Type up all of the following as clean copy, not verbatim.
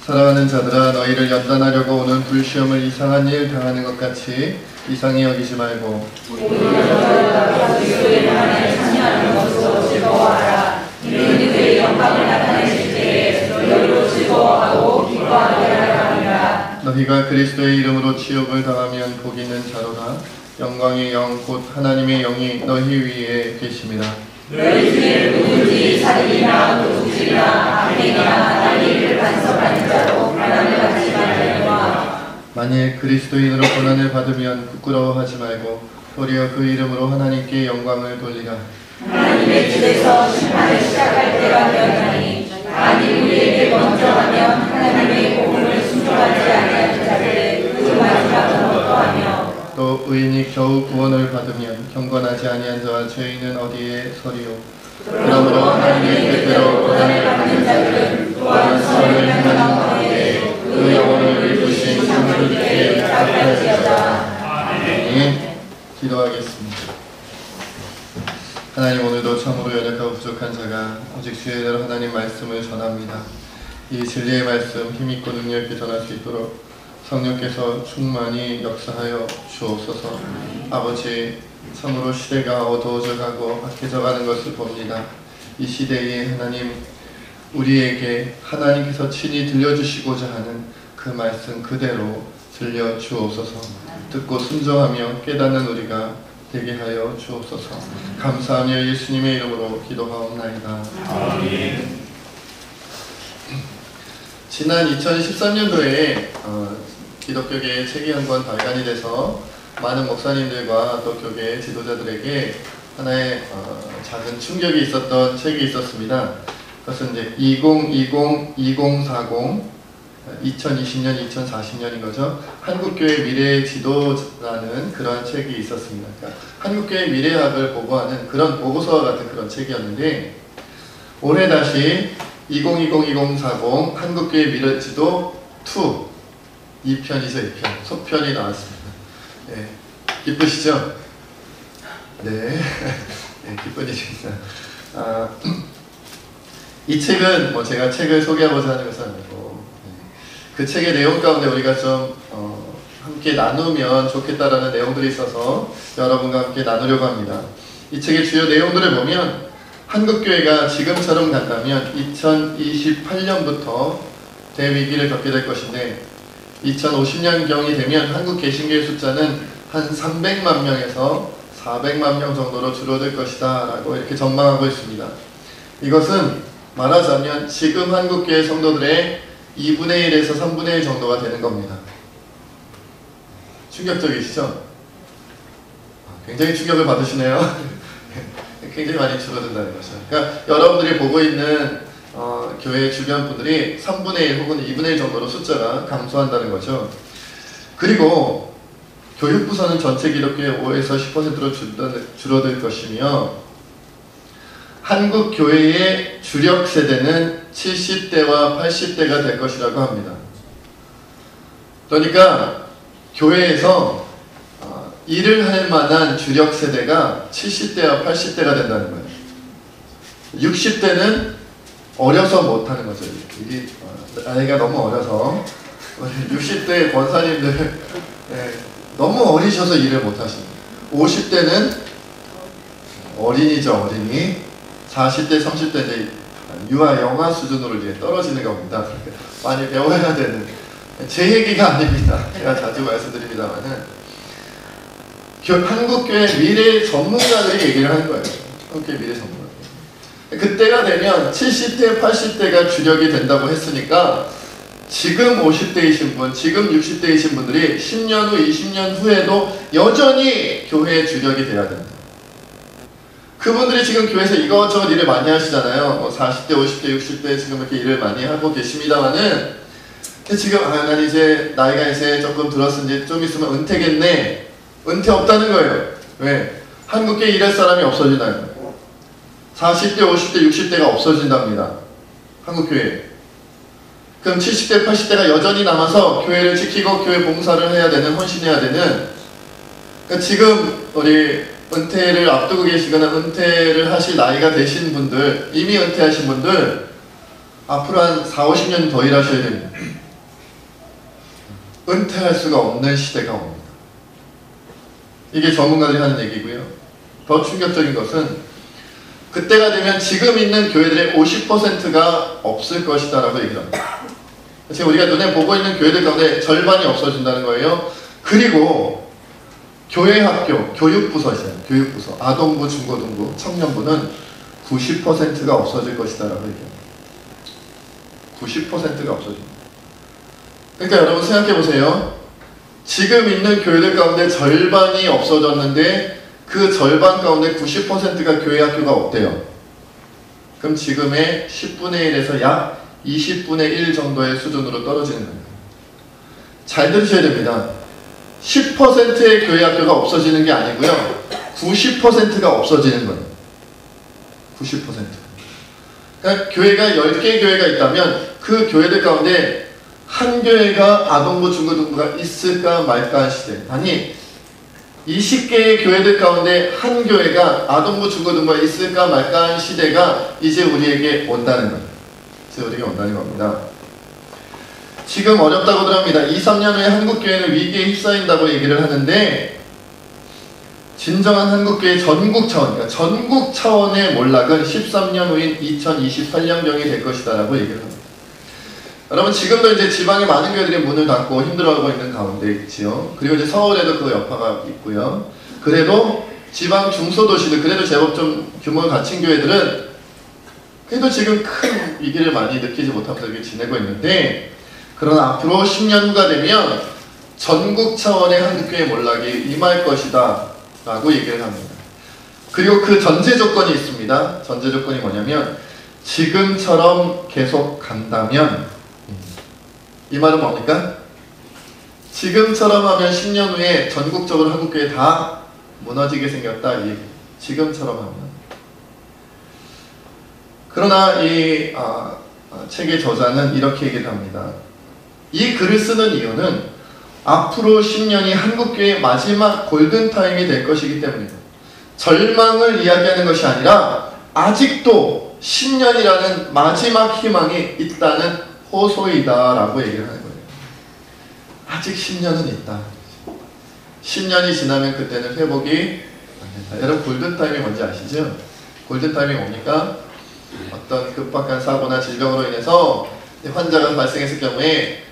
사랑하는 자들아, 너희를 연단하려고 오는 불시험을 이상한 일 당하는 것 같이 이상히 여기지 말고 그리스도의 평안을 참여하는 것으로 즐거워하라. 이는 그의 영광을 나타내실 때에 너희로 즐거워하고 기뻐하게 하라 함이라. 너희가 그리스도의 이름으로 치욕을 당하면 복 있는 자로다. 영광의 영 곧 하나님의 영이 너희 위에 계심이라. 너희 중에 누구든지 살인이나 도둑질이나 악행이나 난리를 간섭하는 자로 바람을 받지 말라니와. 만일 그리스도인으로 고난을 받으면 부끄러워하지 말고 도리어 그 이름으로 하나님께 영광을 돌리라. 하나님의 집에서 심판을 시작할 때가 되었나니 만일 우리에게 먼저 하면 하나님의 복음을 순종하지 아니하는 자들의 그 마지막은 어떠하며. 또 의인이 겨우 구원을 받으면 경건하지 아니한 자와 죄인은 어디에 서리요. 그러므로 하나님의 뜻대로 고난을 받는 자들은 또한 선을 행하는 가운데 그 영혼을 일부신 상주님께 의탁할지어다. 아멘. 기도하겠습니다. 하나님, 오늘도 참으로 연약하고 부족한 자가 오직 주의 대로 하나님 말씀을 전합니다. 이 진리의 말씀 힘있고 능력있게 전할 수 있도록 성령께서 충만히 역사하여 주옵소서. 아버지, 참으로 시대가 어두워져 가고 박해져 가는 것을 봅니다. 이 시대에 하나님, 우리에게 하나님께서 친히 들려주시고자 하는 그 말씀 그대로 들려주옵소서. 듣고 순종하며 깨닫는 우리가 되게 하여 주옵소서. 감사하며 예수님의 이름으로 기도하옵나이다. 아멘. 지난 2013년도에 기독교계의 책이 한 권 발간이 돼서 많은 목사님들과 또 교계 지도자들에게 하나의 작은 충격이 있었던 책이 있었습니다. 그것은 이제 2020-2040 2020년, 2040년인 거죠. 한국교회 미래의 지도라는 그러한 책이 있었습니다. 그러니까 한국교회 미래학을 보고하는 그런 보고서와 같은 그런 책이었는데, 올해 다시 2020-2040 한국교회 미래 지도 2 2편이죠. 2편 속편이 나왔습니다. 네. 기쁘시죠? 네. 네, 기쁘시겠습니다. 이 책은 뭐 제가 책을 소개하고자 하는 것은 아니고, 그 책의 내용 가운데 우리가 좀 함께 나누면 좋겠다라는 내용들이 있어서 여러분과 함께 나누려고 합니다. 이 책의 주요 내용들을 보면 한국교회가 지금처럼 간다면 2028년부터 대위기를 겪게 될 것인데, 2050년경이 되면 한국 개신교의 숫자는 한 300만 명에서 400만 명 정도로 줄어들 것이다 라고 이렇게 전망하고 있습니다. 이것은 말하자면 지금 한국교회 성도들의 2분의 1에서 3분의 1 정도가 되는 겁니다. 충격적이시죠? 굉장히 충격을 받으시네요. 굉장히 많이 줄어든다는 거죠. 그러니까 여러분들이 보고 있는 교회 주변 분들이 3분의 1 혹은 2분의 1 정도로 숫자가 감소한다는 거죠. 그리고 교육부서는 전체 기독교의 5에서 10%로 줄어들 것이며, 한국 교회의 주력 세대는 70대와 80대가 될 것이라고 합니다. 그러니까 교회에서 일을 할 만한 주력 세대가 70대와 80대가 된다는 거예요. 60대는 어려서 못하는 거죠. 나이가 너무 어려서 60대 권사님들 너무 어리셔서 일을 못하십니다. 50대는 어린이죠, 어린이. 40대, 30대 이제 유아 영아 수준으로 이제 떨어지는 겁니다. 많이 배워야 되는, 제 얘기가 아닙니다. 제가 자주 말씀드립니다만은 한국교회 미래 전문가들이 얘기를 하는 거예요. 한국교회 미래 전문가. 그때가 되면 70대, 80대가 주력이 된다고 했으니까 지금 50대이신 분, 지금 60대이신 분들이 10년 후, 20년 후에도 여전히 교회의 주력이 돼야 된다. 그분들이 지금 교회에서 이것저것 일을 많이 하시잖아요. 40대, 50대, 60대 지금 이렇게 일을 많이 하고 계십니다만은, 지금 난 이제 나이가 이제 조금 들었으니 좀 있으면 은퇴겠네. 은퇴 없다는 거예요. 왜? 한국교회 일할 사람이 없어지나요? 40대, 50대, 60대가 없어진답니다. 한국교회. 그럼 70대, 80대가 여전히 남아서 교회를 지키고 교회 봉사를 해야 되는, 헌신해야 되는, 그러니까 지금 우리 은퇴를 앞두고 계시거나 은퇴를 하실 나이가 되신 분들, 이미 은퇴하신 분들 앞으로 한 4, 50년 더 일하셔야 됩니다. 은퇴할 수가 없는 시대가 옵니다. 이게 전문가들이 하는 얘기고요. 더 충격적인 것은 그때가 되면 지금 있는 교회들의 50%가 없을 것이다 라고 얘기를 합니다. 지금 우리가 눈에 보고 있는 교회들 가운데 절반이 없어진다는 거예요. 그리고 교회 학교, 교육부서 있어요. 교육부서, 아동부, 중고등부, 청년부는 90%가 없어질 것이다 라고 얘기합니다. 90%가 없어집니다. 그러니까 여러분 생각해 보세요. 지금 있는 교회들 가운데 절반이 없어졌는데 그 절반 가운데 90%가 교회 학교가 없대요. 그럼 지금의 10분의 1에서 약 20분의 1 정도의 수준으로 떨어지는 거예요. 잘 들으셔야 됩니다. 10%의 교회 학교가 없어지는 게 아니고요. 90%가 없어지는 거예요. 90%. 그러니까 교회가 10개 교회가 있다면 그 교회들 가운데 한 교회가 아동부, 중고등부가 있을까 말까 한 시대. 아니 20개의 교회들 가운데 한 교회가 아동부, 중고등부가 있을까 말까 한 시대가 이제 우리에게 온다는 거예요. 이제 우리에게 온다는 겁니다. 지금 어렵다고들 합니다. 2, 3년 후에 한국교회는 위기에 휩싸인다고 얘기를 하는데 진정한 한국교회 전국 차원, 그러니까 전국 차원의 몰락은 13년 후인 2028년경이 될 것이다 라고 얘기를 합니다. 여러분 지금도 이제 지방의 많은 교회들이 문을 닫고 힘들어하고 있는 가운데 있지요. 그리고 이제 서울에도 그 여파가 있고요. 그래도 지방 중소도시들, 그래도 제법 좀 규모가 갖춘 교회들은 그래도 지금 큰 위기를 많이 느끼지 못하면서 이렇게 지내고 있는데, 그러나 앞으로 10년 후가 되면 전국 차원의 한국교회 몰락이 임할 것이다 라고 얘기를 합니다. 그리고 그 전제 조건이 있습니다. 전제 조건이 뭐냐면 지금처럼 계속 간다면, 이 말은 뭡니까? 지금처럼 하면 10년 후에 전국적으로 한국교회 다 무너지게 생겼다 이 얘기. 지금처럼 하면. 그러나 이 책의 저자는 이렇게 얘기를 합니다. 이 글을 쓰는 이유는 앞으로 10년이 한국교회의 마지막 골든타임이 될 것이기 때문입니다. 절망을 이야기하는 것이 아니라 아직도 10년이라는 마지막 희망이 있다는 호소이다 라고 얘기를 하는 거예요. 아직 10년은 있다. 10년이 지나면 그때는 회복이 안 된다. 여러분 골든타임이 뭔지 아시죠? 골든타임이 뭡니까? 어떤 급박한 사고나 질병으로 인해서 환자가 발생했을 경우에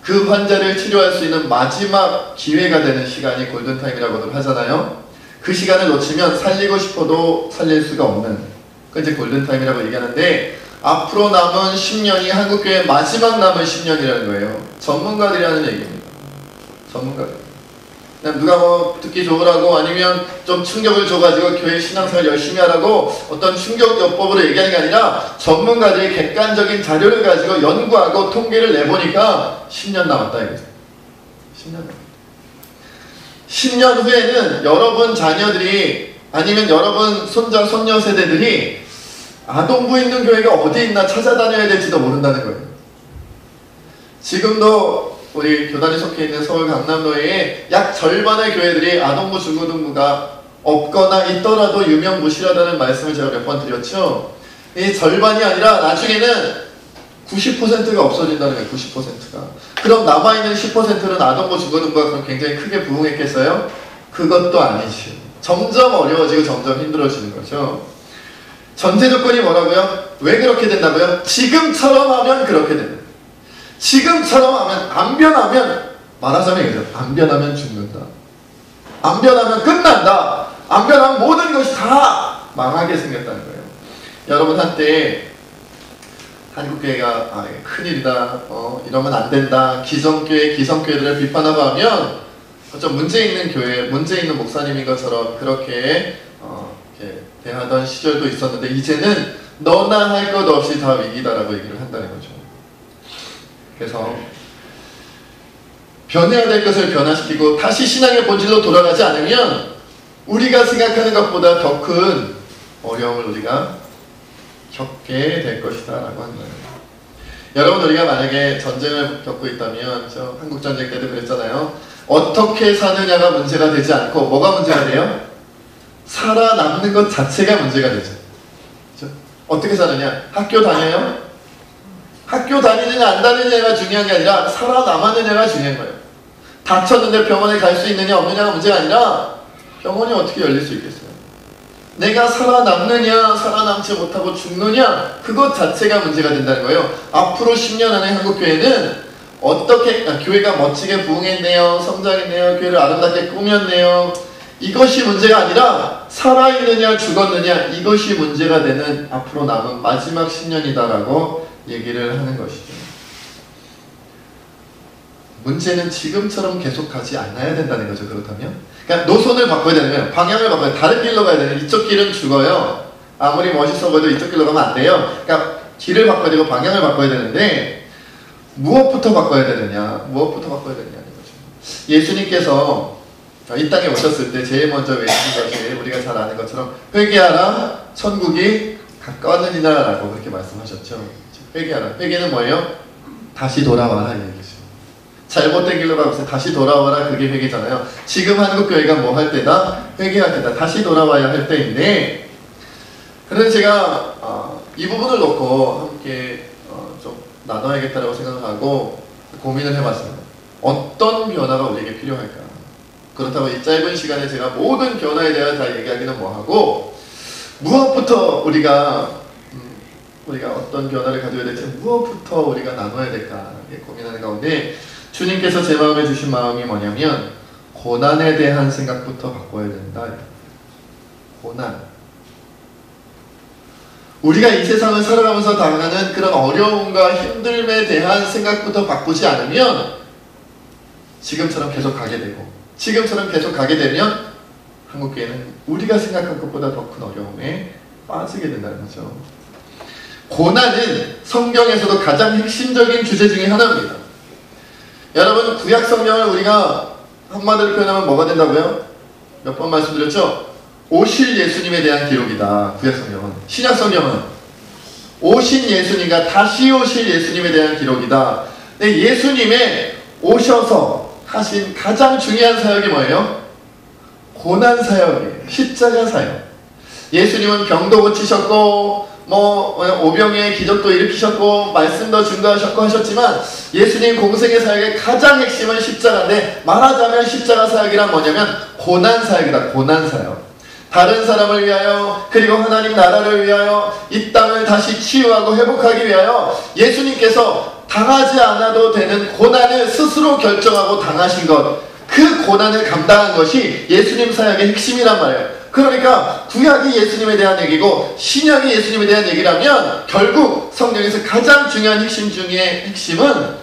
그 환자를 치료할 수 있는 마지막 기회가 되는 시간이 골든타임이라고들 하잖아요. 그 시간을 놓치면 살리고 싶어도 살릴 수가 없는, 그 이제 골든타임이라고 얘기하는데, 앞으로 남은 10년이 한국교회의 마지막 남은 10년이라는 거예요. 전문가들이 하는 얘기입니다. 전문가들. 그냥 누가 뭐 듣기 좋으라고 아니면 좀 충격을 줘가지고 교회 신앙생활 열심히 하라고 어떤 충격요법으로 얘기하는 게 아니라 전문가들이 객관적인 자료를 가지고 연구하고 통계를 내보니까 10년 남았다 이거죠. 10년 남았다. 10년 후에는 여러분 자녀들이 아니면 여러분 손자 손녀 세대들이 아동부 있는 교회가 어디 있나 찾아다녀야 될지도 모른다는 거예요. 지금도 우리 교단이 속해 있는 서울 강남로에 약 절반의 교회들이 아동부 중고등부가 없거나 있더라도 유명무실하다는 말씀을 제가 몇 번 드렸죠. 이 절반이 아니라 나중에는 90%가 없어진다는 거예요. 90%가. 그럼 남아있는 10%는 아동부 중고등부가 그럼 굉장히 크게 부흥했겠어요? 그것도 아니죠. 점점 어려워지고 점점 힘들어지는 거죠. 전제 조건이 뭐라고요? 왜 그렇게 된다고요? 지금처럼 하면 그렇게 된다. 지금처럼 하면, 안 변하면, 말하자면 이거죠. 안 변하면 죽는다. 안 변하면 끝난다. 안 변하면 모든 것이 다 망하게 생겼다는 거예요. 여러분 한때 한국교회가 큰일이다, 이러면 안 된다, 기성교회들을 비판하고 하면 좀 문제 있는 교회, 문제 있는 목사님인 것처럼 그렇게 이렇게 대하던 시절도 있었는데, 이제는 너나 할 것 없이 다 위기다라고 얘기를 한다는 거죠. 그래서 변해야 될 것을 변화시키고 다시 신앙의 본질로 돌아가지 않으면 우리가 생각하는 것보다 더 큰 어려움을 우리가 겪게 될 것이다 라고 하는 거예요. 여러분 우리가 만약에 전쟁을 겪고 있다면, 저 한국전쟁 때도 그랬잖아요. 어떻게 사느냐가 문제가 되지 않고 뭐가 문제가 돼요? 살아남는 것 자체가 문제가 되죠. 그렇죠? 어떻게 사느냐? 학교 다녀요? 학교 다니느냐 안 다니느냐가 중요한 게 아니라 살아남았느냐가 중요한 거예요. 다쳤는데 병원에 갈 수 있느냐 없느냐가 문제가 아니라 병원이 어떻게 열릴 수 있겠어요? 내가 살아남느냐 살아남지 못하고 죽느냐 그것 자체가 문제가 된다는 거예요. 앞으로 10년 안에 한국교회는 어떻게 교회가 멋지게 부흥했네요, 성장했네요, 교회를 아름답게 꾸몄네요, 이것이 문제가 아니라 살아있느냐 죽었느냐 이것이 문제가 되는 앞으로 남은 마지막 10년이다라고 얘기를 하는 것이죠. 문제는 지금처럼 계속 가지 않아야 된다는 거죠. 그렇다면 그러니까 노선을 바꿔야 되는 거예요. 방향을 바꿔야 돼요. 다른 길로 가야 되는, 이쪽 길은 죽어요. 아무리 멋있어 보여도 이쪽 길로 가면 안 돼요. 그러니까 길을 바꿔야 되고 방향을 바꿔야 되는데 무엇부터 바꿔야 되느냐, 무엇부터 바꿔야 되느냐는 거죠. 예수님께서 이 땅에 오셨을 때 제일 먼저 외치신 것이 우리가 잘 아는 것처럼 회개하라 천국이 가까웠느니라 라고 그렇게 말씀하셨죠. 회개하라. 회개는 뭐예요? 다시 돌아와라 이 얘기죠. 잘못된 길로 가고 있어요. 다시 돌아와라. 그게 회개잖아요. 지금 한국교회가 뭐 할 때다? 회개할 때다. 다시 돌아와야 할 때인데, 그래서 제가 이 부분을 놓고 함께 좀 나눠야겠다라고 생각하고 고민을 해봤습니다. 어떤 변화가 우리에게 필요할까? 그렇다고 이 짧은 시간에 제가 모든 변화에 대해 다 얘기하기는 뭐하고, 무엇부터 우리가 어떤 변화를 가져야 될지, 무엇부터 우리가 나눠야 될까 고민하는 가운데 주님께서 제 마음에 주신 마음이 뭐냐면 고난에 대한 생각부터 바꿔야 된다. 고난. 우리가 이 세상을 살아가면서 당하는 그런 어려움과 힘듦에 대한 생각부터 바꾸지 않으면 지금처럼 계속 가게 되고, 지금처럼 계속 가게 되면 한국교회는 우리가 생각한 것보다 더 큰 어려움에 빠지게 된다는 거죠. 고난은 성경에서도 가장 핵심적인 주제 중에 하나입니다. 여러분, 구약 성경을 우리가 한마디로 표현하면 뭐가 된다고요? 몇 번 말씀드렸죠? 오실 예수님에 대한 기록이다. 구약 성경은. 신약 성경은 오신 예수님과 다시 오실 예수님에 대한 기록이다. 근데 예수님의 오셔서 하신 가장 중요한 사역이 뭐예요? 고난 사역이에요. 십자가 사역. 예수님은 병도 고치셨고 오병이의 기적도 일으키셨고 말씀도 증거하셨고 하셨지만 예수님 공생의 사역의 가장 핵심은 십자가인데, 말하자면 십자가 사역이란 뭐냐면 고난 사역이다. 고난 사역. 다른 사람을 위하여, 그리고 하나님 나라를 위하여, 이 땅을 다시 치유하고 회복하기 위하여 예수님께서 당하지 않아도 되는 고난을 스스로 결정하고 당하신 것, 그 고난을 감당한 것이 예수님 사역의 핵심이란 말이에요. 그러니까 구약이 예수님에 대한 얘기고 신약이 예수님에 대한 얘기라면 결국 성경에서 가장 중요한 핵심 중에 핵심은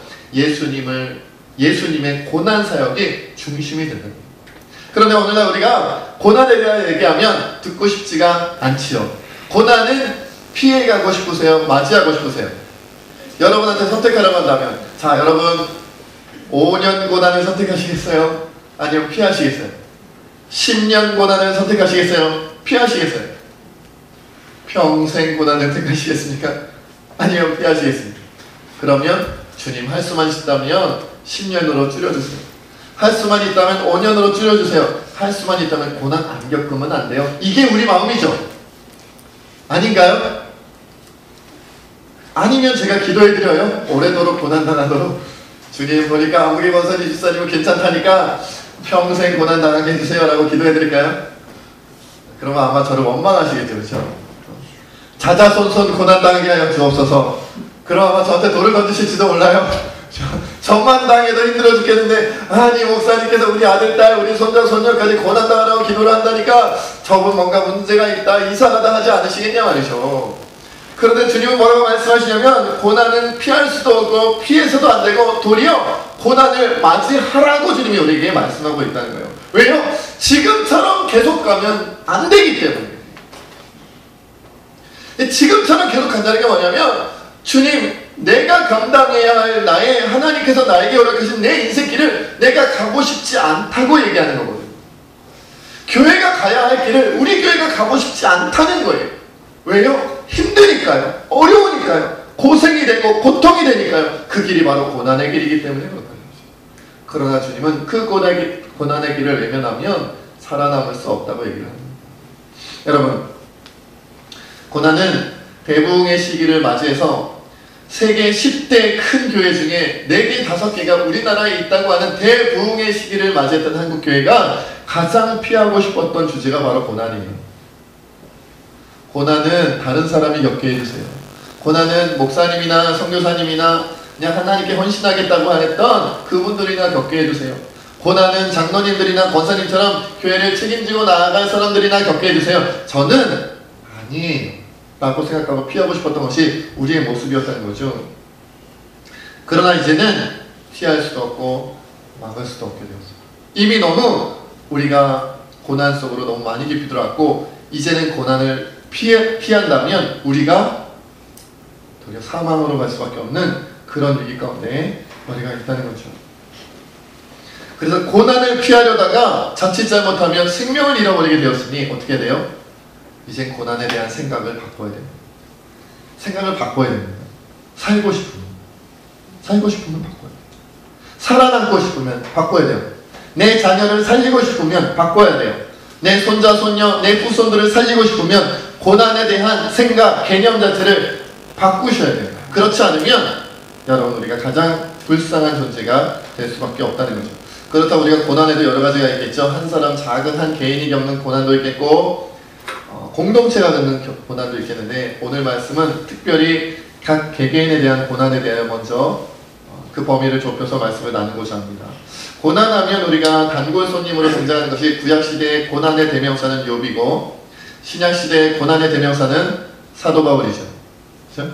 예수님의 고난 사역이 중심이 되는 거예요. 그런데 오늘날 우리가 고난에 대한 얘기하면 듣고 싶지가 않지요. 고난은 피해가고 싶으세요? 맞이하고 싶으세요? 여러분한테 선택하라고 한다면, 자, 여러분 5년 고난을 선택하시겠어요? 아니면 피하시겠어요? 10년 고난을 선택하시겠어요? 피하시겠어요? 평생 고난을 택하시겠습니까? 아니면 피하시겠습니까? 그러면 주님 할 수만 있다면 10년으로 줄여주세요. 할 수만 있다면 5년으로 줄여주세요. 할 수만 있다면 고난 안 겪으면 안 돼요. 이게 우리 마음이죠. 아닌가요? 아니면 제가 기도해드려요. 오래도록 고난 당하도록. 주님 보니까 아무리 권선이 집사님은 괜찮다니까 평생 고난 당하게 해주세요 라고 기도해드릴까요? 그러면 아마 저를 원망하시겠죠. 그렇죠? 자자손손 고난 당하게 하여 주옵소서. 그럼 아마 저한테 돌을 던지실지도 몰라요. 저만 당해도 힘들어 죽겠는데, 아니 목사님께서 우리 아들, 딸, 우리 손자, 손녀까지 고난 당하라고 기도를 한다니까 저분 뭔가 문제가 있다, 이상하다 하지 않으시겠냐 말이죠. 그런데 주님은 뭐라고 말씀하시냐면 고난은 피할 수도 없고 피해서도 안 되고 도리어 고난을 맞이하라고 주님이 우리에게 말씀하고 있다는 거예요. 왜요? 지금처럼 계속 가면 안 되기 때문에. 지금처럼 계속 간다는 게 뭐냐면, 주님, 내가 감당해야 할 나의, 하나님께서 나에게 허락하신 내 인생길을 내가 가고 싶지 않다고 얘기하는 거거든요. 교회가 가야 할 길을 우리 교회가 가고 싶지 않다는 거예요. 왜요? 힘드니까요. 어려우니까요. 고생이 되고 고통이 되니까요. 그 길이 바로 고난의 길이기 때문에 그렇거든요. 그러나 주님은 그 고난의 길을 외면하면 살아남을 수 없다고 얘기를 합니다. 여러분, 고난은 대부흥의 시기를 맞이해서 세계 10대 큰 교회 중에 4개, 5개가 우리나라에 있다고 하는 대부흥의 시기를 맞이했던 한국교회가 가장 피하고 싶었던 주제가 바로 고난이에요. 고난은 다른 사람이 겪게 해주세요. 고난은 목사님이나 선교사님이나 그냥 하나님께 헌신하겠다고 했던 그분들이나 겪게 해주세요. 고난은 장로님들이나 권사님처럼 교회를 책임지고 나아갈 사람들이나 겪게 해주세요. 저는 아니에요 라고 생각하고 피하고 싶었던 것이 우리의 모습이었다는 거죠. 그러나 이제는 피할 수도 없고 막을 수도 없게 되었어요. 이미 너무 우리가 고난 속으로 너무 많이 깊이 들어왔고 이제는 고난을 피한다면 우리가 도리어 사망으로 갈 수밖에 없는 그런 위기 가운데 우리가 있다는 거죠. 그래서 고난을 피하려다가 자칫 잘못하면 생명을 잃어버리게 되었으니 어떻게 돼요? 이젠 고난에 대한 생각을 바꿔야 됩니다. 생각을 바꿔야 됩니다. 살고 싶으면 바꿔야 돼요. 살아남고 싶으면 바꿔야 돼요. 내 자녀를 살리고 싶으면 바꿔야 돼요. 내 손자, 손녀, 내 후손들을 살리고 싶으면 고난에 대한 생각, 개념 자체를 바꾸셔야 돼요. 그렇지 않으면 여러분 우리가 가장 불쌍한 존재가 될 수밖에 없다는 거죠. 그렇다고 우리가 고난에도 여러 가지가 있겠죠. 한 사람, 작은 한 개인이 겪는 고난도 있겠고 공동체가 겪는 고난도 있겠는데 오늘 말씀은 특별히 각 개개인에 대한 고난에 대하여 먼저 그 범위를 좁혀서 말씀을 나누고자 합니다. 고난하면 우리가 단골 손님으로 등장하는 것이 구약시대의 고난의 대명사는 욥이고 신약시대의 고난의 대명사는 사도 바울이죠. 그렇죠?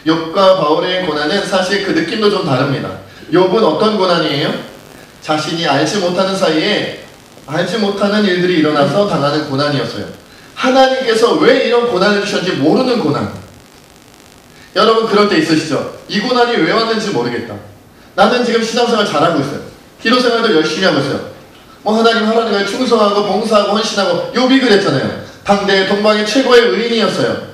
욥과 바울의 고난은 사실 그 느낌도 좀 다릅니다. 욥은 어떤 고난이에요? 자신이 알지 못하는 사이에 알지 못하는 일들이 일어나서 당하는 고난이었어요. 하나님께서 왜 이런 고난을 주셨는지 모르는 고난. 여러분 그럴 때 있으시죠? 이 고난이 왜 왔는지 모르겠다. 나는 지금 신앙생활 잘하고 있어요. 기도생활도 열심히 하고 있어요. 하나님을 충성하고 봉사하고 헌신하고 욥이 그랬잖아요. 당대 동방의 최고의 의인이었어요.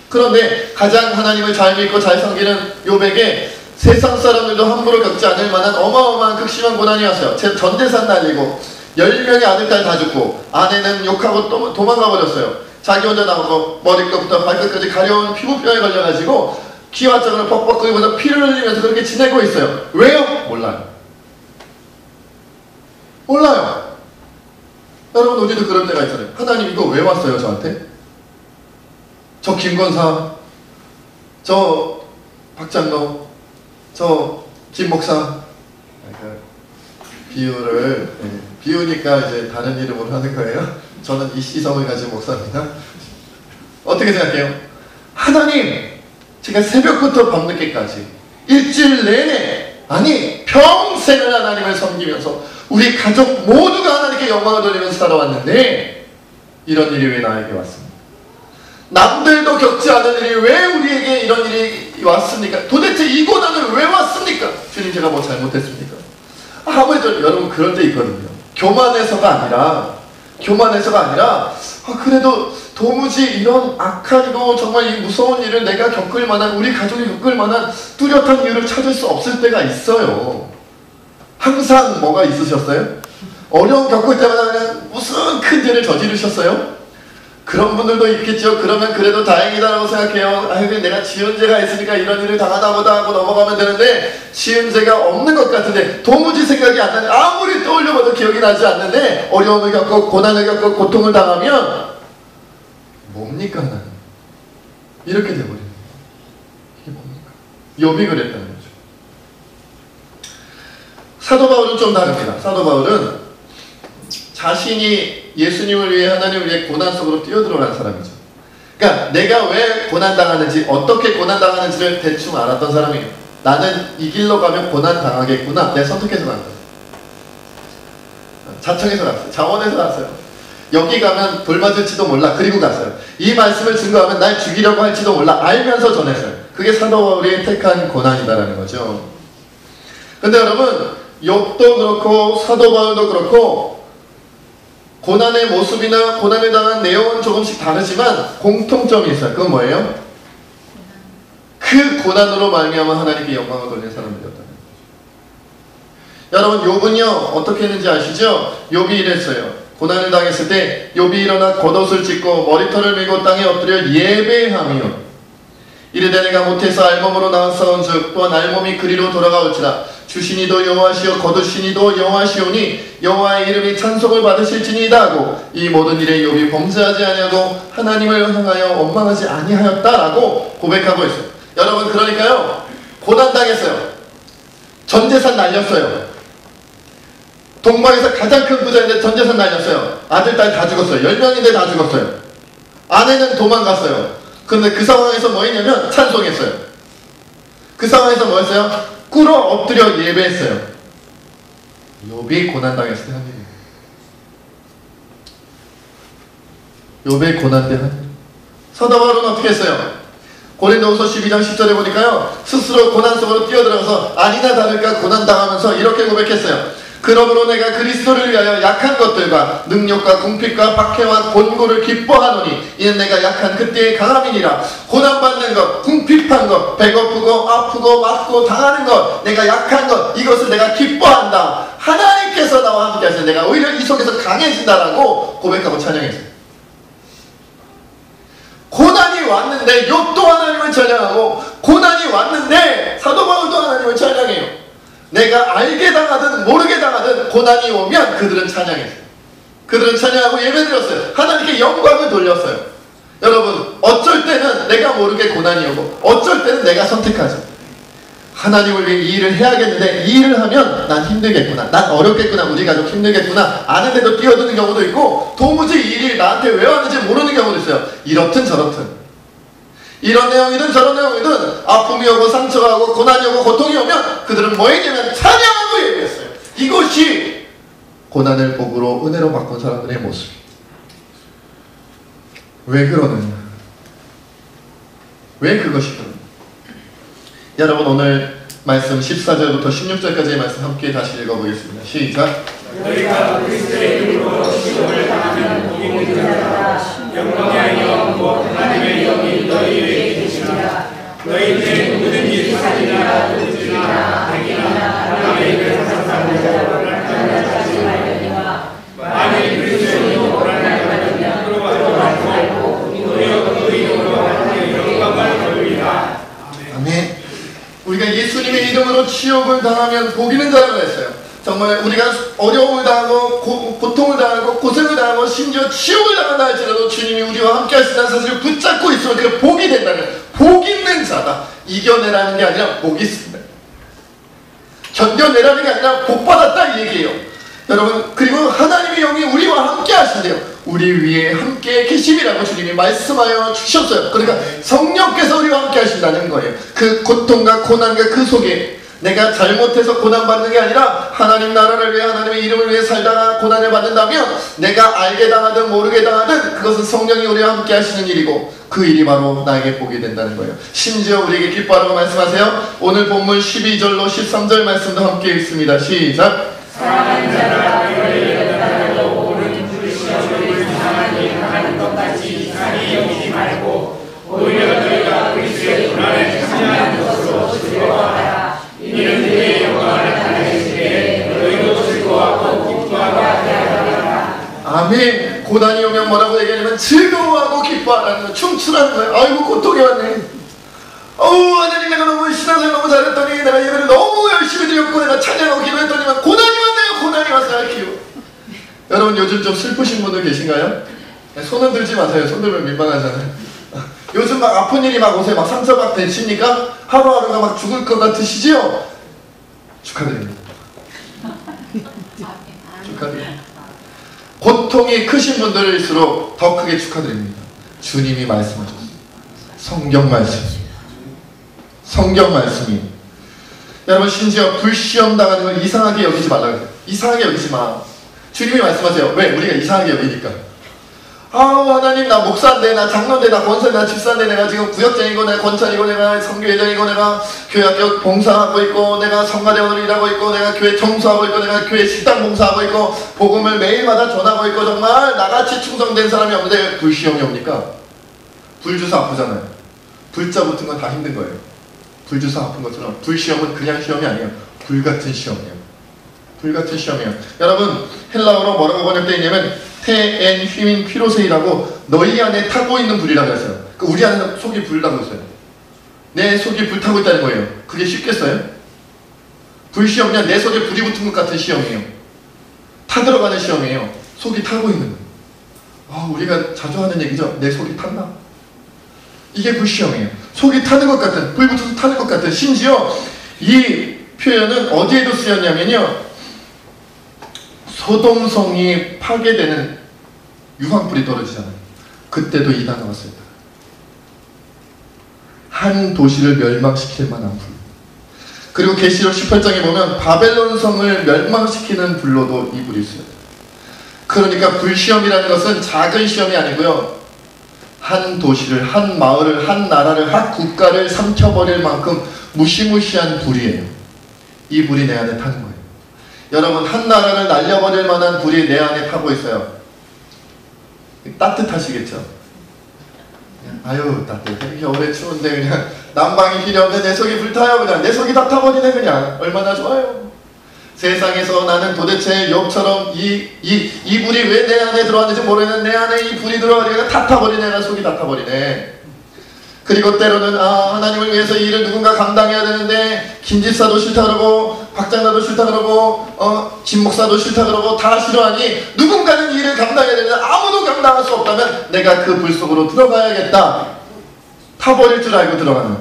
그런데 가장 하나님을 잘 믿고 잘 섬기는 욥에게 세상 사람들도 함부로 겪지 않을 만한 어마어마한 극심한 고난이 왔어요. 전 재산 날리고 10명의 아들까지 다 죽고 아내는 욕하고 도망가 버렸어요. 자기 혼자 나오고 머리끝부터 발끝까지 가려운 피부병에 걸려가지고 기와장을 퍽퍽 끓이면서 피를 흘리면서 그렇게 지내고 있어요. 왜요? 몰라요. 여러분 우리도 그럴 때가 있잖아요. 하나님 이거 왜 왔어요 저한테? 저 김권사, 저 박장로, 저 김목사 비유를 비우니까 이제 다른 이름으로 하는 거예요. 저는 이시성을 가진 목사입니다. 어떻게 생각해요? 하나님, 제가 새벽부터 밤늦게까지 일주일 내내 아니 평생을 하나님을 섬기면서 우리 가족 모두가 하나님께 영광을 돌리면서 살아왔는데 이런 일이 왜 나에게 왔습니까? 남들도 겪지 않은 일이 왜 우리에게 이런 일이 왔습니까? 도대체 이 고난은 왜 왔습니까? 주님 제가 뭐 잘못했습니까? 아무래도 여러분 그럴 때 있거든요. 교만해서가 아니라 그래도 도무지 이런 악하고 정말 이 무서운 일을 내가 겪을 만한 우리 가족이 겪을 만한 뚜렷한 이유를 찾을 수 없을 때가 있어요. 항상 뭐가 있으셨어요? 어려움 겪을 때마다 그냥 무슨 큰 죄를 저지르셨어요? 그런 분들도 있겠죠. 그러면 그래도 다행이다라고 생각해요. 아유 내가 지은 죄가 있으니까 이런 일을 당하나 보다 하고 넘어가면 되는데 지은 죄가 없는 것 같은데 도무지 생각이 안 나는데 아무리 떠올려봐도 기억이 나지 않는데 어려움을 겪고 고난을 겪고 고통을 당하면 뭡니까 나는? 이렇게 돼버리는 거예요. 이게 뭡니까? 욥이 그랬다는 거죠. 사도 바울은 좀 다릅니다. 사도 바울은 자신이 예수님을 위해 하나님을 위해 고난 속으로 뛰어들어간 사람이죠. 그러니까 내가 왜 고난당하는지 어떻게 고난당하는지를 대충 알았던 사람이에요. 나는 이 길로 가면 고난당하겠구나. 내가 선택해서 간 거예요. 자청해서 갔어요. 자원해서 갔어요. 여기 가면 돌맞을지도 몰라. 그리고 갔어요. 이 말씀을 증거하면 날 죽이려고 할지도 몰라. 알면서 전했어요. 그게 사도 바울이 택한 고난이다라는 거죠. 근데 여러분 욥도 그렇고 사도 바울도 그렇고 고난의 모습이나 고난에 당한 내용은 조금씩 다르지만 공통점이 있어요. 그건 뭐예요? 그 고난으로 말미암아 하나님께 영광을 돌리는 사람들이었다는 거죠. 여러분 욥은요 어떻게 했는지 아시죠? 욥이 이랬어요. 고난을 당했을 때 욥이 일어나 겉옷을 찢고 머리털을 밀고 땅에 엎드려 예배하며 이르되 내가 모태에서 알몸으로 나왔사온즉 또한 알몸이 그리로 돌아가올지라. 주시니도 여호와시요 거두시니도 여호와시오니 여호와의 이름이 찬송을 받으실지니이다 하고 이 모든 일에 욥이 범죄하지 아니하고 하나님을 향하여 원망하지 아니하였다라고 고백하고 있어요. 여러분, 그러니까요, 고난당했어요. 전재산 날렸어요. 동방에서 가장 큰 부자인데 전재산 날렸어요. 아들, 딸 다 죽었어요. 10명인데 다 죽었어요. 아내는 도망갔어요. 근데 그 상황에서 뭐 했냐면 찬송했어요. 그 상황에서 뭐 했어요? 꿇어 엎드려 예배했어요. 욥이 고난당했을 때 한 일이에요. 욥의 고난 때 한 일. 사도 바울은 어떻게 했어요? 고린도후서 12장 10절에 보니까요, 스스로 고난 속으로 뛰어들어가서 아니나 다를까 고난당하면서 이렇게 고백했어요. 그러므로 내가 그리스도를 위하여 약한 것들과 능력과 궁핍과 박해와 곤고를 기뻐하노니 이는 내가 약한 그때의 강함이니라. 고난받는 것, 궁핍한 것, 배고프고 아프고 맞고 당하는 것, 내가 약한 것, 이것을 내가 기뻐한다. 하나님께서 나와 함께 하시는, 내가 오히려 이 속에서 강해진다라고 고백하고 찬양했어요. 고난이 왔는데 욥도 하나님을 찬양하고, 고난이 왔는데 사도 바울도 하나님을 찬양해요. 내가 알게 당하든 모르게 당하든 고난이 오면 그들은 찬양했어요. 그들은 찬양하고 예배드렸어요. 하나님께 영광을 돌렸어요. 여러분, 어쩔 때는 내가 모르게 고난이 오고 어쩔 때는 내가 선택하죠. 하나님을 위해 이 일을 해야겠는데 이 일을 하면 난 힘들겠구나, 난 어렵겠구나, 우리 가족 힘들겠구나 아는데도 뛰어드는 경우도 있고, 도무지 이 일이 나한테 왜 왔는지 모르는 경우도 있어요. 이렇든 저렇든, 이런 내용이든 저런 내용이든 아픔이 오고 상처가 오고 고난이 오고 고통이 오면 그들은 뭐 했냐면 찬양하고 예배했어요. 이것이 고난을 복으로 은혜로 바꾼 사람들의 모습이에요. 왜 그러느냐? 왜 그것이 그러느냐? 여러분, 오늘 말씀 14절부터 16절까지의 말씀 함께 다시 읽어보겠습니다. 시작. 너희가 그리스도의 이름으로 시험을 당하면 복이 있는 자라. 영광이 아니요 하나님의 영이 너희 위에 계시리라. 너희들의 모든 일 사진이나 도둑질이나 악이나 남의 일을 상상하는 자로 하지 말려니와 만일 그리스도의 이름으로 하나님을 부러워하지 말고 너희 이름으로 하나님의 영광을 돌리라. 아멘. 우리가 예수님의 이름으로 치욕을 당하면 복 있는 자라고 했어요. 정말 우리가 어려움을 당하고 고통을 당하고 고생을 당하고 심지어 치욕을 당한다 할지라도 주님이 우리와 함께 하시다는 사실을 붙잡고 있으면 그게 복이 된다는, 복 있는 자다. 이겨내라는 게 아니라 복 있습니다. 견뎌내라는 게 아니라 복 받았다, 이 얘기예요. 여러분, 그리고 하나님의 영이 우리와 함께 하신대요. 우리 위에 함께 계심이라고 주님이 말씀하여 주셨어요. 그러니까 성령께서 우리와 함께 하신다는 거예요. 그 고통과 고난과 그 속에 내가 잘못해서 고난받는 게 아니라 하나님 나라를 위해, 하나님의 이름을 위해 살다가 고난을 받는다면 내가 알게 당하든 모르게 당하든 그것은 성령이 우리와 함께 하시는 일이고 그 일이 바로 나에게 복이 된다는 거예요. 심지어 우리에게 기뻐하라고 말씀하세요. 오늘 본문 12절로 13절 말씀도 함께 읽습니다. 시작. 사랑하는 자가 너희를 잃었다고 오른 시험을 이상한 일을 하는 것 같이 이상히 여기지 말고 오히려 너희가 그리스도의 고난을 참여하는 것으로 즐거워하라. 이는 그의 영광을 나타내실 때에 너희도 즐거워하고 기뻐하게 하리라. 아멘. 고난이 오면 뭐라고 얘기하냐면 즐거워하고 기뻐하라는 거예요. 춤추라는 거예요. 아이고 고통이 왔네. 하나님, 내가 너무 신앙생활 너무 잘했더니, 내가 예배를 너무 열심히 드렸고 내가 찬양하고 기도했더니만 고난이 왔네요. 고난이 왔어요. 기도. 여러분, 요즘 좀 슬프신 분들 계신가요? 손은 들지 마세요. 손 들면 민망하잖아요. 요즘 막 아픈 일이 막 오세요. 막 상처 막 되시니까 하루하루가 막 죽을 것 같으시지요? 축하드립니다. 축하드립니다. 고통이 크신 분들일수록 더 크게 축하드립니다. 주님이 말씀하셨어요. 성경 말씀. 성경 말씀이. 여러분, 심지어 불시험 당하는 걸 이상하게 여기지 말라고 해요. 이상하게 여기지 마. 주님이 말씀하세요. 왜? 우리가 이상하게 여기니까. 하나님, 나 목사인데, 나 장로인데, 나 권사인데, 나 집사인데, 내가 지금 구역장이고, 내가 권찰이고, 내가 선교회장이고, 내가 교회 학교 봉사하고 있고, 내가 성가대원으로 일하고 있고, 내가 교회 청소하고 있고, 내가 교회 식당 봉사하고 있고, 복음을 매일마다 전하고 있고, 정말 나같이 충성된 사람이 없는데 왜 불시험이 옵니까? 불주사 아프잖아요. 불자 붙은 건 다 힘든 거예요. 불주사 아픈 것처럼 불시험은 그냥 시험이 아니에요. 불같은 시험이에요. 불같은 시험이에요. 여러분, 헬라어로 뭐라고 번역되어 있냐면 테엔 휘민 피로세이라고 너희 안에 타고 있는 불이라고 했어요. 우리 안에는 속이 불나고 있어요. 내 속이 불타고 있다는 거예요. 그게 쉽겠어요? 불시험이냐 내 속에 불이 붙은 것 같은 시험이에요. 타들어가는 시험이에요. 속이 타고 있는 거예요. 우리가 자주 하는 얘기죠. 내 속이 탔나? 이게 불시험이에요. 속이 타는 것 같은, 불 붙어서 타는 것 같은. 심지어 이 표현은 어디에도 쓰였냐면요, 소돔성이 파괴되는 유황불이 떨어지잖아요. 그때도 이 단어가 쓰였다. 한 도시를 멸망시킬 만한 불. 그리고 계시록 18장에 보면 바벨론 성을 멸망시키는 불로도 이 불이 쓰여요. 그러니까 불시험이라는 것은 작은 시험이 아니고요, 한 도시를, 한 마을을, 한 나라를, 한 국가를 삼켜버릴 만큼 무시무시한 불이에요. 이 불이 내 안에 타는 거예요. 여러분, 한 나라를 날려버릴 만한 불이 내 안에 타고 있어요. 따뜻하시겠죠? 아유, 따뜻해. 겨울에 추운데 그냥 난방이 필요 없는데 내 속이 불타요. 그냥 내 속이 다 타버리네. 그냥 얼마나 좋아요. 세상에서 나는 도대체 욥처럼 이 불이 왜 내 안에 들어왔는지 모르겠는데 내 안에 이 불이 들어가니까 다 타버리네. 나 속이 다 타버리네. 그리고 때로는 하나님을 위해서 이 일을 누군가 감당해야 되는데 김집사도 싫다 그러고 박장사도 싫다 그러고 김목사도 싫다 그러고 다 싫어하니 누군가는 이 일을 감당해야 되는데 아무도 감당할 수 없다면 내가 그 불 속으로 들어가야겠다. 타버릴 줄 알고 들어가는,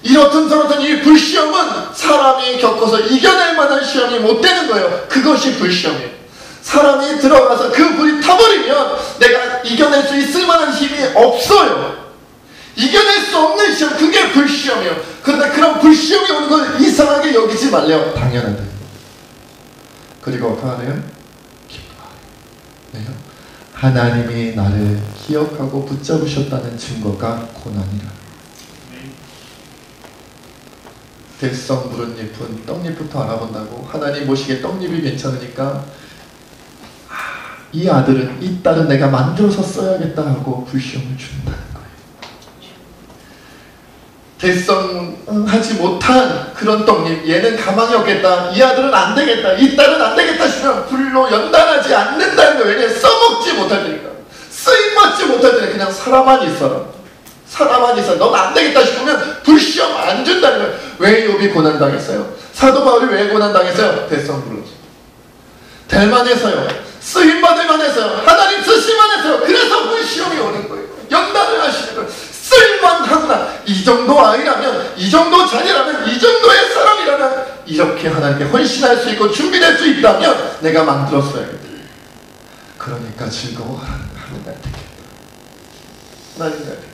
이렇든 저렇든 이 불시험은 사람이 겪어서 이겨낼 만한 시험이 못 되는 거예요. 그것이 불시험이에요. 사람이 들어가서 그 불이 타버리면 내가 이겨낼 수 있을 만한 힘이 없어요. 이겨낼 수 없는 시험, 그게 불시험이에요. 그런데 그런 불시험이 오는 걸 이상하게 여기지 말래요. 당연하다. 그리고 어떻게 하래요? 기뻐하래요. 하나님이 나를 기억하고 붙잡으셨다는 증거가 고난이라. 들성 무른 잎은 떡잎부터 알아본다고. 하나님 보시기에 떡잎이 괜찮으니까 이 아들은, 이 딸은 내가 만들어서 써야겠다 하고 불시험을 준다는 거예요. 대성하지 못한 그런 떡잎, 얘는 가망이 없겠다, 이 아들은 안 되겠다, 이 딸은 안 되겠다 싶으면 불로 연단하지 않는다는 거예요. 왜냐하면 써먹지 못할 테니까, 쓰임받지 못할 테니까. 그냥 살아만 있어라. 살아만 있어. 넌 안 되겠다 싶으면 불시험 안 준다는 거예요. 왜 욥이 고난당했어요? 사도 바울이 왜 고난당했어요? 대성 불렀어요. 될만해서요. 쓰임받을만해서요. 하나님 쓰실만해서요. 그래서 불시험이 오는 거예요. 연단을 하시는 거예요. 쓸만하구나. 이 정도 아이라면, 이 정도 자녀라면, 이 정도의 사람이라면 이렇게 하나님께 헌신할 수 있고 준비될 수 있다면 내가 만들었어야겠다. 그러니까 즐거워하는 하나님 날 택했다. 하나님 날 택했다.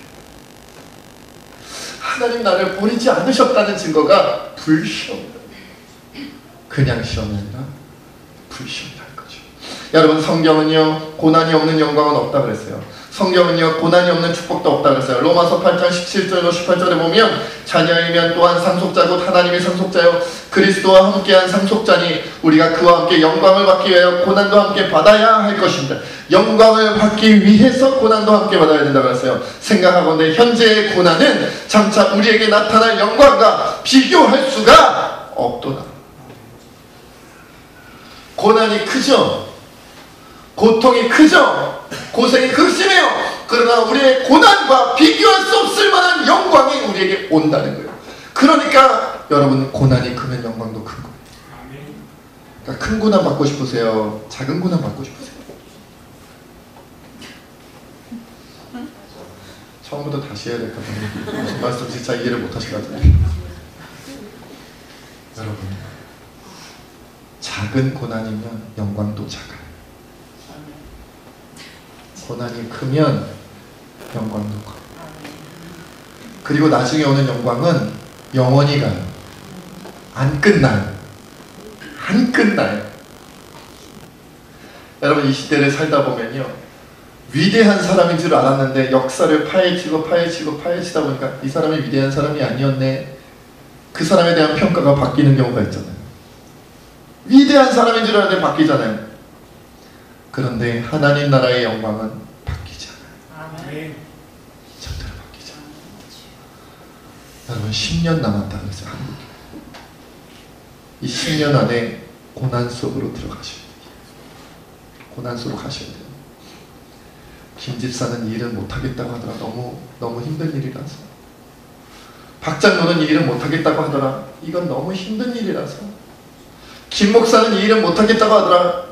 하나님 나를 버리지 않으셨다는 증거가 불시험이다. 그냥 시험이 아니라 불시험이라는 거죠. 여러분, 성경은요, 고난이 없는 영광은 없다 그랬어요. 성경은요, 고난이 없는 축복도 없다 그랬어요. 로마서 8장 17절로 18절에 보면 자녀이면 또한 상속자고 하나님의 상속자요 그리스도와 함께한 상속자니 우리가 그와 함께 영광을 받기 위하여 고난도 함께 받아야 할 것입니다. 영광을 받기 위해서 고난도 함께 받아야 된다고 그랬어요. 생각하건대 현재의 고난은 장차 우리에게 나타날 영광과 비교할 수가 없도다. 고난이 크죠? 고통이 크죠? 고생이 극심해요. 그러나 우리의 고난과 비교할 수 없을 만한 영광이 우리에게 온다는 거예요. 그러니까 여러분, 고난이 크면 영광도 큰 거예요. 그러니까 큰 고난 받고 싶으세요? 작은 고난 받고 싶으세요? 처음부터 다시 해야 될 것 같아요. 무슨 말씀인지 잘 이해를 못 하실 것 같아요. 여러분, 작은 고난이면 영광도 작아요. 고난이 크면 영광도 커요. 그리고 나중에 오는 영광은 영원히 가요. 안 끝나요. 안 끝나요. 여러분, 이 시대를 살다 보면요, 위대한 사람인 줄 알았는데 역사를 파헤치다 보니까 이 사람이 위대한 사람이 아니었네. 그 사람에 대한 평가가 바뀌는 경우가 있잖아요. 위대한 사람인 줄 알았는데 바뀌잖아요. 그런데 하나님 나라의 영광은 바뀌지 않아요. 절대로 바뀌지 않아요. 여러분, 10년 남았다 그랬어요. 한국에. 이 10년 안에 고난 속으로 들어가셔야 돼요. 고난 속으로 가셔야 돼요. 김 집사는 일을 못하겠다고 하더라. 너무 힘든 일이라서. 박 장로는 이 일은 못하겠다고 하더라. 이건 너무 힘든 일이라서. 김 목사는 이 일은 못하겠다고 하더라.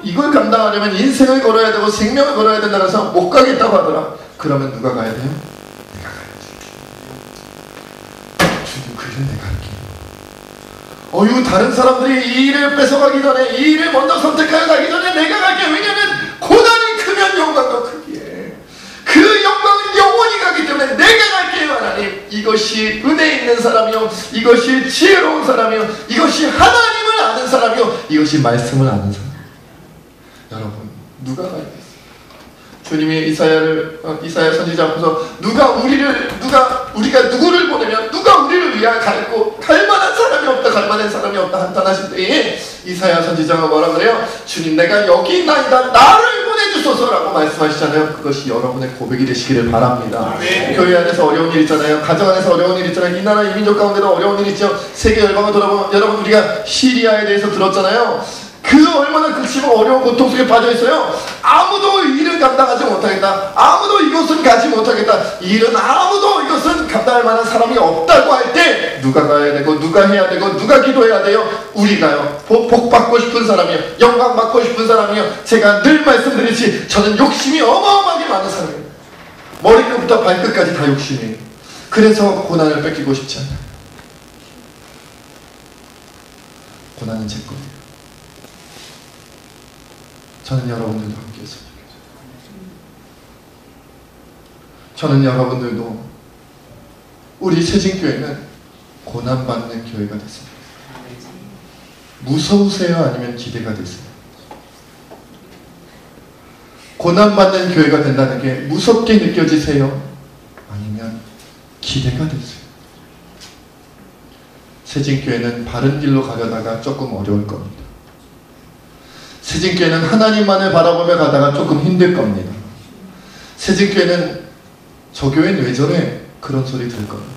이걸 감당하려면 인생을 걸어야 되고 생명을 걸어야 된다면서 못 가겠다고 하더라. 그러면 누가 가야 돼요? 내가 가야지. 주님, 그 일은 내가 할게. 다른 사람들이 이 일을 뺏어가기 전에, 이 일을 먼저 선택하여 가기 전에 내가 갈게. 왜냐하면 고난이 크면 영광도 크기에, 그 영광은 영원히 가기 때문에 내가 갈게요. 하나님, 이것이 은혜 있는 사람이요, 이것이 지혜로운 사람이요, 이것이 하나님을 아는 사람이요, 이것이 말씀을 아는 사람. 여러분, 누가 가야겠어요? 주님이 이사야 선지자 앞에서 우리가 누구를 보내면, 누가 우리를 위하여 갈 만한 사람이 없다, 갈 만한 사람이 없다 한탄하실 때에 이사야 선지자가 뭐라 그래요? 주님, 내가 여기 있나이다, 나를 보내주소서라고 말씀하시잖아요. 그것이 여러분의 고백이 되시기를 바랍니다. 교회 안에서 어려운 일 있잖아요. 가정 안에서 어려운 일 있잖아요. 이 나라 이 민족 가운데도 어려운 일 있죠. 세계 열방을 돌아보면, 여러분, 우리가 시리아에 대해서 들었잖아요. 그 얼마나 극심한 어려운 고통 속에 빠져 있어요. 아무도 일을 감당하지 못하겠다, 아무도 이곳은 가지 못하겠다, 이 일은 아무도 이것은 감당할 만한 사람이 없다고 할 때 누가 가야 되고, 누가 해야 되고, 누가 기도해야 돼요? 우리가요. 복 받고 싶은 사람이요, 영광 받고 싶은 사람이요. 제가 늘 말씀드리지, 저는 욕심이 어마어마하게 많은 사람이에요. 머리끝부터 발끝까지 다 욕심이에요. 그래서 고난을 뺏기고 싶지 않아요. 고난은 제 거예요. 저는 여러분들도 함께 했으면 좋겠어요. 저는 여러분들도 우리 세진교회는 고난받는 교회가 됐습니다. 무서우세요? 아니면 기대가 되세요? 고난받는 교회가 된다는 게 무섭게 느껴지세요? 아니면 기대가 되세요? 세진교회는 바른 길로 가려다가 조금 어려울 겁니다. 세진교회는 하나님만을 바라보며 가다가 조금 힘들 겁니다. 세진교회는 저 교회는 왜 저래? 그런 소리 들 겁니다.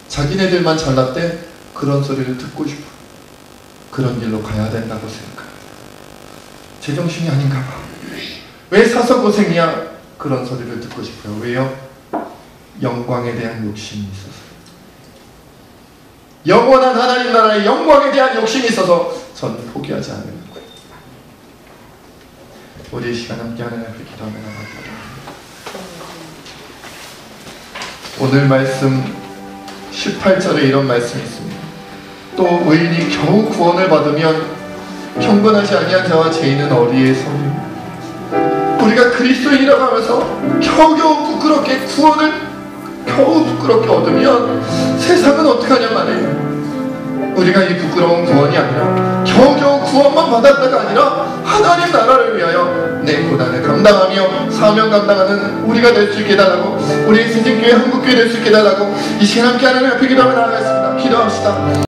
자기네들만 잘났대? 그런 소리를 듣고 싶어. 그런 길로 가야 된다고 생각합니다. 제정신이 아닌가 봐. 왜 사서 고생이야? 그런 소리를 듣고 싶어요. 왜요? 영광에 대한 욕심이 있어서. 영원한 하나님 나라의 영광에 대한 욕심이 있어서 저는 포기하지 않을 거예요. 우리 이 시간 함께 하나님 앞에 기도하며 나갑니다. 오늘 말씀 18절에 이런 말씀이 있습니다. 또 의인이 겨우 구원을 받으면 경건하지 아니한 자와 죄인은 어디에 서리요. 우리가 그리스도인이라고 하면서 겨우겨우 부끄럽게 구원을 겨우 부끄럽게 얻으면 세상은 어떻게 하냐 말이에요. 우리가 이 부끄러운 구원이 아니라 겨우겨우 구원만 받았다가 아니라 하나님 나라를 위하여 내 고난을 감당하며 사명 감당하는 우리가 될 수 있게 해달라고, 우리 세진교회 한국교회 될 수 있게 해달라고 이 시간 함께 하나님 앞에 기도하며 나아가겠습니다. 기도합시다.